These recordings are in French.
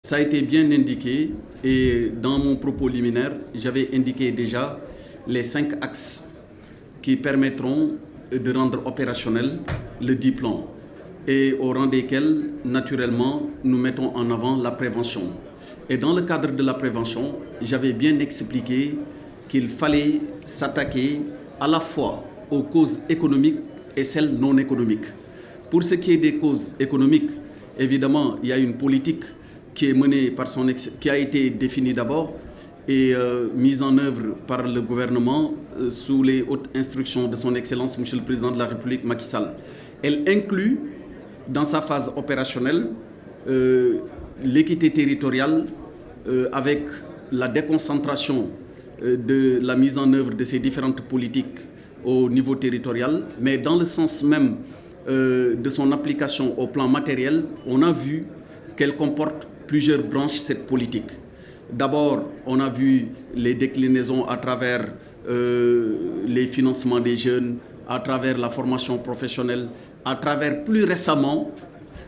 Ça a été bien indiqué et dans mon propos liminaire, j'avais indiqué déjà les 5 axes qui permettront de rendre opérationnel le dit plan et au rang desquels, naturellement, nous mettons en avant la prévention. Et dans le cadre de la prévention, j'avais bien expliqué qu'il fallait s'attaquer à la fois aux causes économiques et celles non économiques. Pour ce qui est des causes économiques, évidemment, il y a une politique qui est menée par qui a été définie d'abord et mise en œuvre par le gouvernement sous les hautes instructions de son Excellence, Monsieur le Président de la République, Macky Sall. Elle inclut dans sa phase opérationnelle l'équité territoriale avec la déconcentration de la mise en œuvre de ces différentes politiques au niveau territorial, mais dans le sens même de son application au plan matériel, on a vu qu'elle comporte plusieurs branches, cette politique. D'abord, on a vu les déclinaisons à travers les financements des jeunes, à travers la formation professionnelle, à travers plus récemment,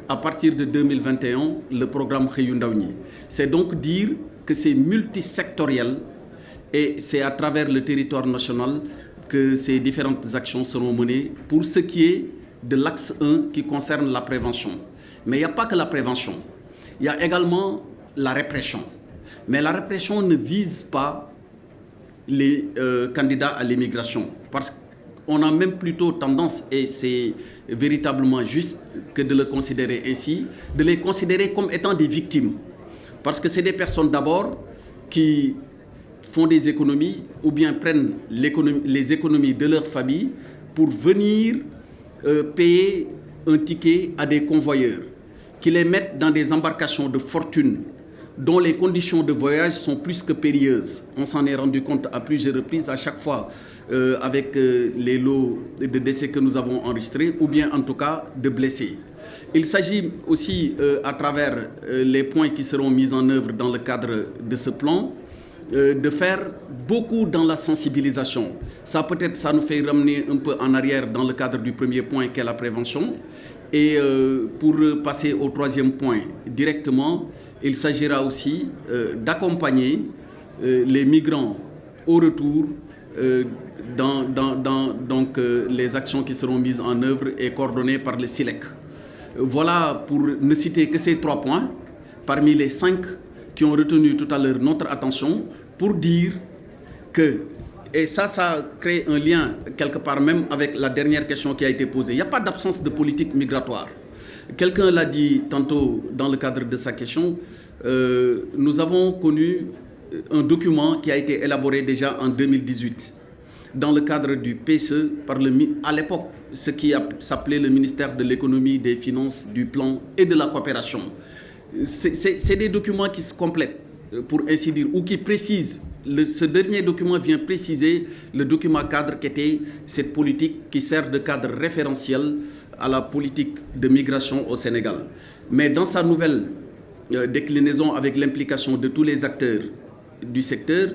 à partir de 2021, le programme Xëyu Ndaw ñi. C'est donc dire que c'est multisectoriel et c'est à travers le territoire national que ces différentes actions seront menées pour ce qui est de l'axe 1 qui concerne la prévention. Mais il n'y a pas que la prévention, il y a également la répression. Mais la répression ne vise pas les candidats à l'immigration, parce qu'on a même plutôt tendance, et c'est véritablement juste que de le considérer ainsi, de les considérer comme étant des victimes. Parce que c'est des personnes d'abord qui font des économies ou bien prennent les économies de leur famille pour venir payer un ticket à des convoyeurs qui les mettent dans des embarcations de fortune dont les conditions de voyage sont plus que périlleuses. On s'en est rendu compte à plusieurs reprises, à chaque fois avec les lots de décès que nous avons enregistrés, ou bien en tout cas de blessés. Il s'agit aussi, à travers les points qui seront mis en œuvre dans le cadre de ce plan, de faire beaucoup dans la sensibilisation. Ça peut-être, ça nous fait ramener un peu en arrière dans le cadre du premier point qui est la prévention. Et pour passer au troisième point directement, il s'agira aussi d'accompagner les migrants au retour dans les actions qui seront mises en œuvre et coordonnées par le SILEC. Voilà, pour ne citer que ces 3 points, parmi les 5 qui ont retenu tout à l'heure notre attention, pour dire que, et ça crée un lien quelque part même avec la dernière question qui a été posée. Il n'y a pas d'absence de politique migratoire. Quelqu'un l'a dit tantôt dans le cadre de sa question, nous avons connu un document qui a été élaboré déjà en 2018 dans le cadre du PSE à l'époque, ce qui s'appelait le ministère de l'économie, des finances, du plan et de la coopération. C'est des documents qui se complètent, pour ainsi dire, ou qui précisent. Ce dernier document vient préciser le document cadre qui était cette politique qui sert de cadre référentiel à la politique de migration au Sénégal. Mais dans sa nouvelle déclinaison avec l'implication de tous les acteurs du secteur,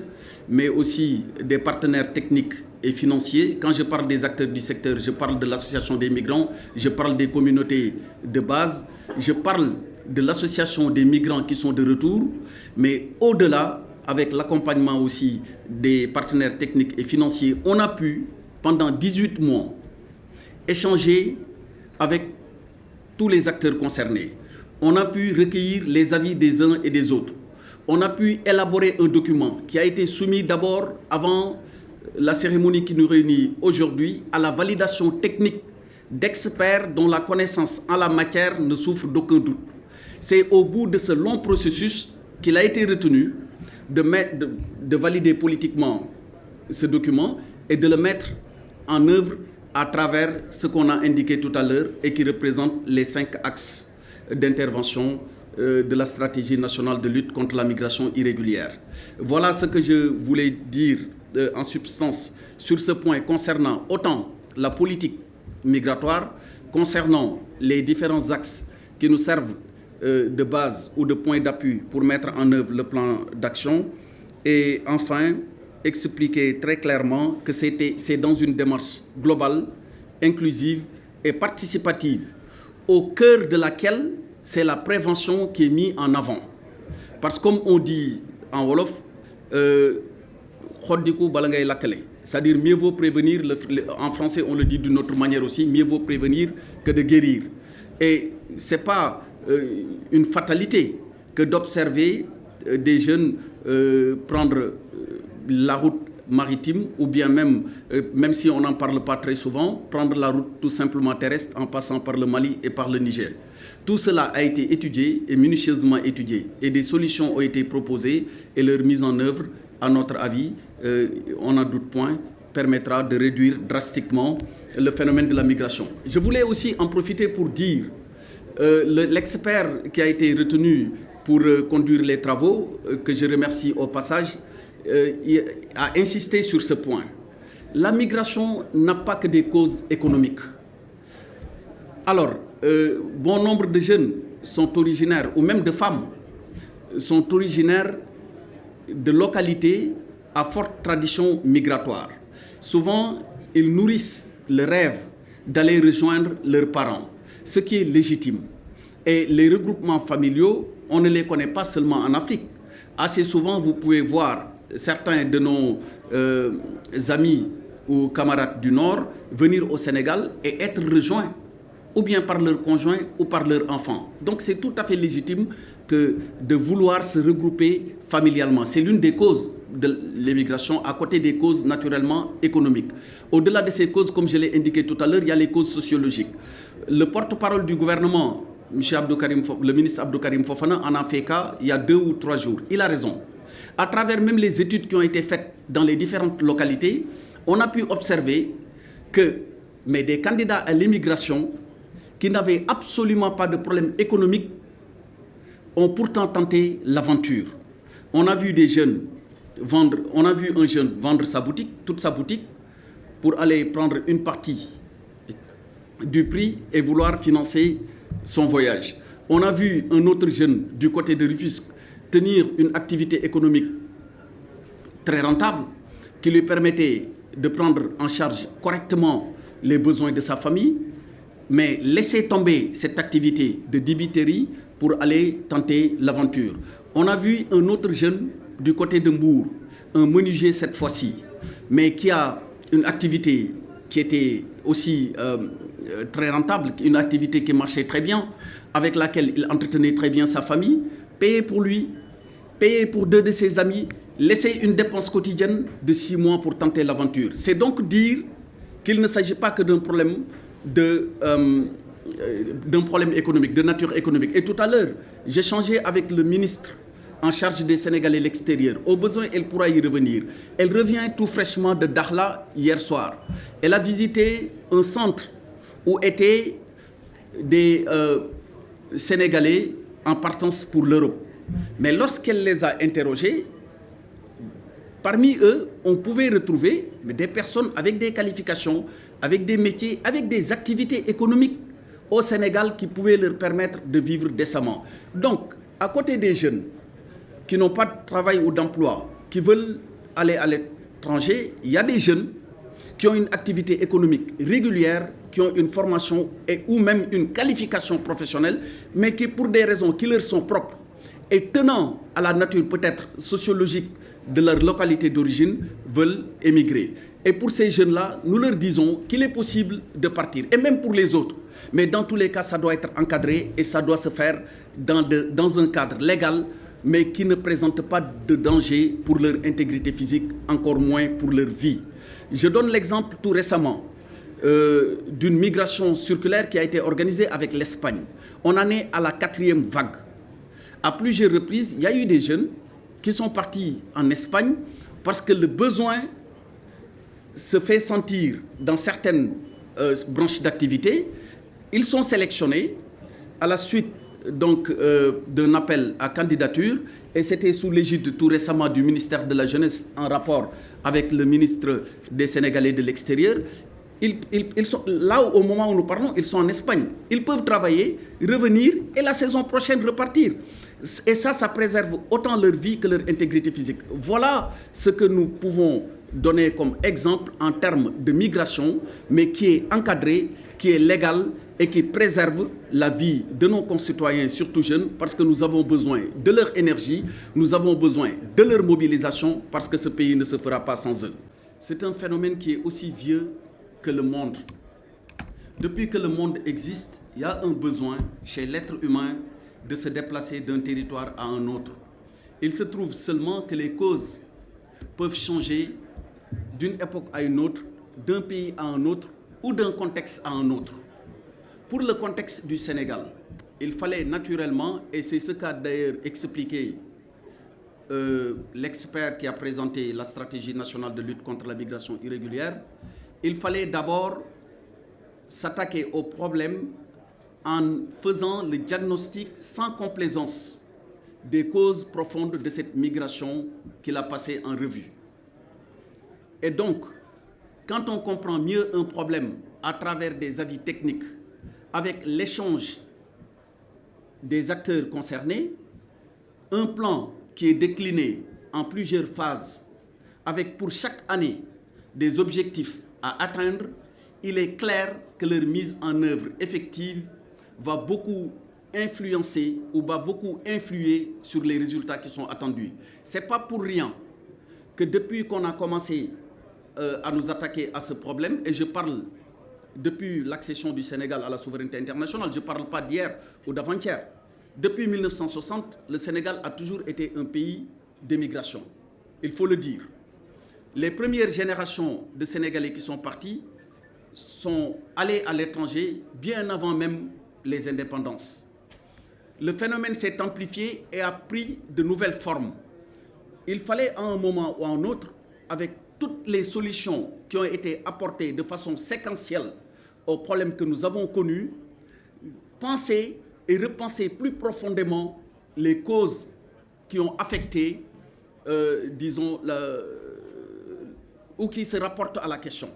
mais aussi des partenaires techniques et financiers. Quand je parle des acteurs du secteur, je parle de l'association des migrants, je parle des communautés de base, je parle de l'association des migrants qui sont de retour, mais au-delà, avec l'accompagnement aussi des partenaires techniques et financiers, on a pu, pendant 18 mois, échanger avec tous les acteurs concernés. On a pu recueillir les avis des uns et des autres. On a pu élaborer un document qui a été soumis d'abord, avant la cérémonie qui nous réunit aujourd'hui, à la validation technique d'experts dont la connaissance en la matière ne souffre d'aucun doute. C'est au bout de ce long processus qu'il a été retenu de valider politiquement ce document et de le mettre en œuvre à travers ce qu'on a indiqué tout à l'heure et qui représente les 5 axes d'intervention de la stratégie nationale de lutte contre la migration irrégulière. Voilà ce que je voulais dire en substance sur ce point concernant autant la politique migratoire, concernant les différents axes qui nous servent de base ou de point d'appui pour mettre en œuvre le plan d'action, et enfin expliquer très clairement que c'est dans une démarche globale, inclusive et participative, au cœur de laquelle c'est la prévention qui est mise en avant. Parce que comme on dit en Wolof, c'est-à-dire mieux vaut prévenir, en français on le dit d'une autre manière aussi, mieux vaut prévenir que de guérir. Et ce n'est pas une fatalité que d'observer des jeunes prendre la route maritime ou bien même si on n'en parle pas très souvent, prendre la route tout simplement terrestre en passant par le Mali et par le Niger. Tout cela a été étudié et minutieusement étudié et des solutions ont été proposées et leur mise en œuvre, à notre avis, on n'en doute point, permettra de réduire drastiquement le phénomène de la migration. Je voulais aussi en profiter pour dire l'expert qui a été retenu pour conduire les travaux, que je remercie au passage, a insisté sur ce point. La migration n'a pas que des causes économiques. Alors, bon nombre de jeunes sont originaires, ou même de femmes, sont originaires de localités à forte tradition migratoire. Souvent, ils nourrissent le rêve d'aller rejoindre leurs parents, ce qui est légitime. Et les regroupements familiaux, on ne les connaît pas seulement en Afrique. Assez souvent, vous pouvez voir certains de nos amis ou camarades du Nord venir au Sénégal et être rejoints ou bien par leur conjoint ou par leur enfant. Donc c'est tout à fait légitime que de vouloir se regrouper familialement. C'est l'une des causes de l'immigration, à côté des causes naturellement économiques. Au-delà de ces causes, comme je l'ai indiqué tout à l'heure, il y a les causes sociologiques. Le porte-parole du gouvernement, le ministre Abdou Karim Fofana, en a fait cas il y a 2 ou 3 jours. Il a raison. À travers même les études qui ont été faites dans les différentes localités, on a pu observer que des candidats à l'immigration qui n'avaient absolument pas de problème économique ont pourtant tenté l'aventure. On a vu des jeunes vendre, on a vu un jeune vendre sa boutique, toute sa boutique, pour aller prendre une partie du prix et vouloir financer son voyage. On a vu un autre jeune du côté de Rufisque tenir une activité économique très rentable qui lui permettait de prendre en charge correctement les besoins de sa famille, mais laisser tomber cette activité de débiterie pour aller tenter l'aventure. On a vu un autre jeune du côté de Mbour, un menuisier cette fois-ci, mais qui a une activité qui était aussi très rentable, une activité qui marchait très bien, avec laquelle il entretenait très bien sa famille, payer pour lui, payer pour 2 de ses amis, laisser une dépense quotidienne de 6 mois pour tenter l'aventure. C'est donc dire qu'il ne s'agit pas que d'un problème économique, de nature économique. Et tout à l'heure, j'ai échangé avec le ministre en charge des Sénégalais à l'extérieur. Au besoin, elle pourra y revenir. Elle revient tout fraîchement de Dakhla hier soir. Elle a visité un centre où étaient des Sénégalais en partance pour l'Europe. Mais lorsqu'elle les a interrogés, parmi eux, on pouvait retrouver des personnes avec des qualifications, avec des métiers, avec des activités économiques au Sénégal qui pouvaient leur permettre de vivre décemment. Donc, à côté des jeunes qui n'ont pas de travail ou d'emploi, qui veulent aller à l'étranger, il y a des jeunes qui ont une activité économique régulière, qui ont une formation ou même une qualification professionnelle, mais qui, pour des raisons qui leur sont propres et tenant à la nature peut-être sociologique de leur localité d'origine, veulent émigrer. Et pour ces jeunes-là, nous leur disons qu'il est possible de partir, et même pour les autres. Mais dans tous les cas, ça doit être encadré et ça doit se faire dans un cadre légal, mais qui ne présente pas de danger pour leur intégrité physique, encore moins pour leur vie. Je donne l'exemple tout récemment d'une migration circulaire qui a été organisée avec l'Espagne. On en est à la 4e vague. À plusieurs reprises, il y a eu des jeunes qui sont partis en Espagne parce que le besoin se fait sentir dans certaines branches d'activité. Ils sont sélectionnés à la suite donc d'un appel à candidature, et c'était sous l'égide tout récemment du ministère de la Jeunesse en rapport avec le ministre des Sénégalais de l'extérieur. Ils sont là au moment où nous parlons, ils sont en Espagne. Ils peuvent travailler, revenir et la saison prochaine repartir. Et ça préserve autant leur vie que leur intégrité physique. Voilà ce que nous pouvons donner comme exemple en termes de migration, mais qui est encadré, qui est légal et qui préserve la vie de nos concitoyens, surtout jeunes, parce que nous avons besoin de leur énergie, nous avons besoin de leur mobilisation, parce que ce pays ne se fera pas sans eux. C'est un phénomène qui est aussi vieux que le monde. Depuis que le monde existe, il y a un besoin chez l'être humain de se déplacer d'un territoire à un autre. Il se trouve seulement que les causes peuvent changer d'une époque à une autre, d'un pays à un autre ou d'un contexte à un autre. Pour le contexte du Sénégal, il fallait naturellement, et c'est ce qu'a d'ailleurs expliqué l'expert qui a présenté la stratégie nationale de lutte contre la migration irrégulière, il fallait d'abord s'attaquer au problème en faisant le diagnostic sans complaisance des causes profondes de cette migration qu'il a passée en revue. Et donc, quand on comprend mieux un problème à travers des avis techniques, avec l'échange des acteurs concernés, un plan qui est décliné en plusieurs phases, avec pour chaque année des objectifs à atteindre, il est clair que leur mise en œuvre effective va beaucoup influencer ou va beaucoup influer sur les résultats qui sont attendus. Ce n'est pas pour rien que depuis qu'on a commencé à nous attaquer à ce problème, et je parle depuis l'accession du Sénégal à la souveraineté internationale, je ne parle pas d'hier ou d'avant-hier. Depuis 1960, le Sénégal a toujours été un pays d'émigration, il faut le dire. Les premières générations de Sénégalais qui sont partis sont allés à l'étranger bien avant même les indépendances. Le phénomène s'est amplifié et a pris de nouvelles formes. Il fallait à un moment ou à un autre, avec toutes les solutions qui ont été apportées de façon séquentielle aux problèmes que nous avons connus, penser et repenser plus profondément les causes qui ont affecté, ou qui se rapportent à la question.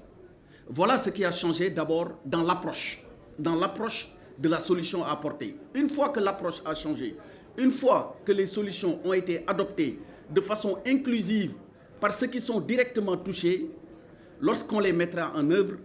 Voilà ce qui a changé d'abord dans l'approche de la solution à apporter. Une fois que l'approche a changé, une fois que les solutions ont été adoptées de façon inclusive par ceux qui sont directement touchés, lorsqu'on les mettra en œuvre,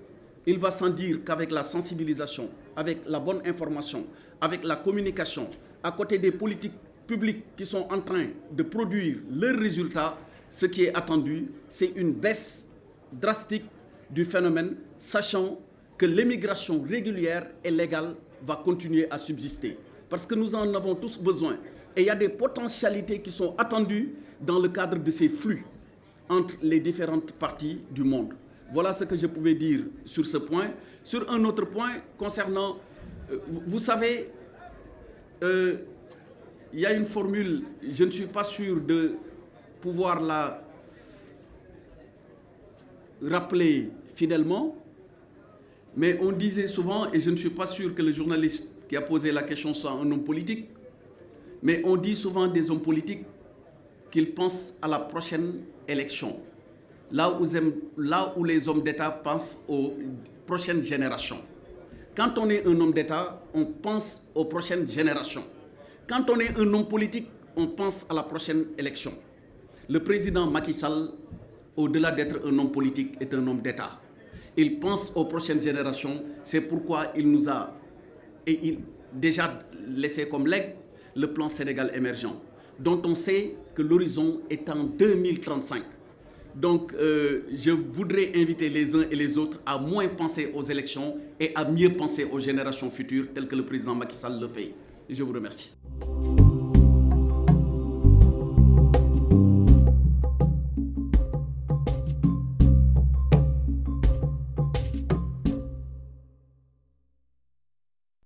il va sans dire qu'avec la sensibilisation, avec la bonne information, avec la communication, à côté des politiques publiques qui sont en train de produire leurs résultats, ce qui est attendu, c'est une baisse drastique du phénomène, sachant que l'émigration régulière et légale va continuer à subsister. Parce que nous en avons tous besoin. Et il y a des potentialités qui sont attendues dans le cadre de ces flux entre les différentes parties du monde. Voilà ce que je pouvais dire sur ce point. Sur un autre point, concernant, vous savez, il y a une formule, je ne suis pas sûr de pouvoir la rappeler fidèlement, mais on disait souvent, et je ne suis pas sûr que le journaliste qui a posé la question soit un homme politique, mais on dit souvent des hommes politiques qu'ils pensent à la prochaine élection, là où les hommes d'État pensent aux prochaines générations. Quand on est un homme d'État, on pense aux prochaines générations. Quand on est un homme politique, on pense à la prochaine élection. Le président Macky Sall, au-delà d'être un homme politique, est un homme d'État. Il pense aux prochaines générations, c'est pourquoi il nous a déjà laissé comme legs le plan Sénégal émergent, dont on sait que l'horizon est en 2035. Donc, je voudrais inviter les uns et les autres à moins penser aux élections et à mieux penser aux générations futures, telles que le président Macky Sall le fait. Je vous remercie.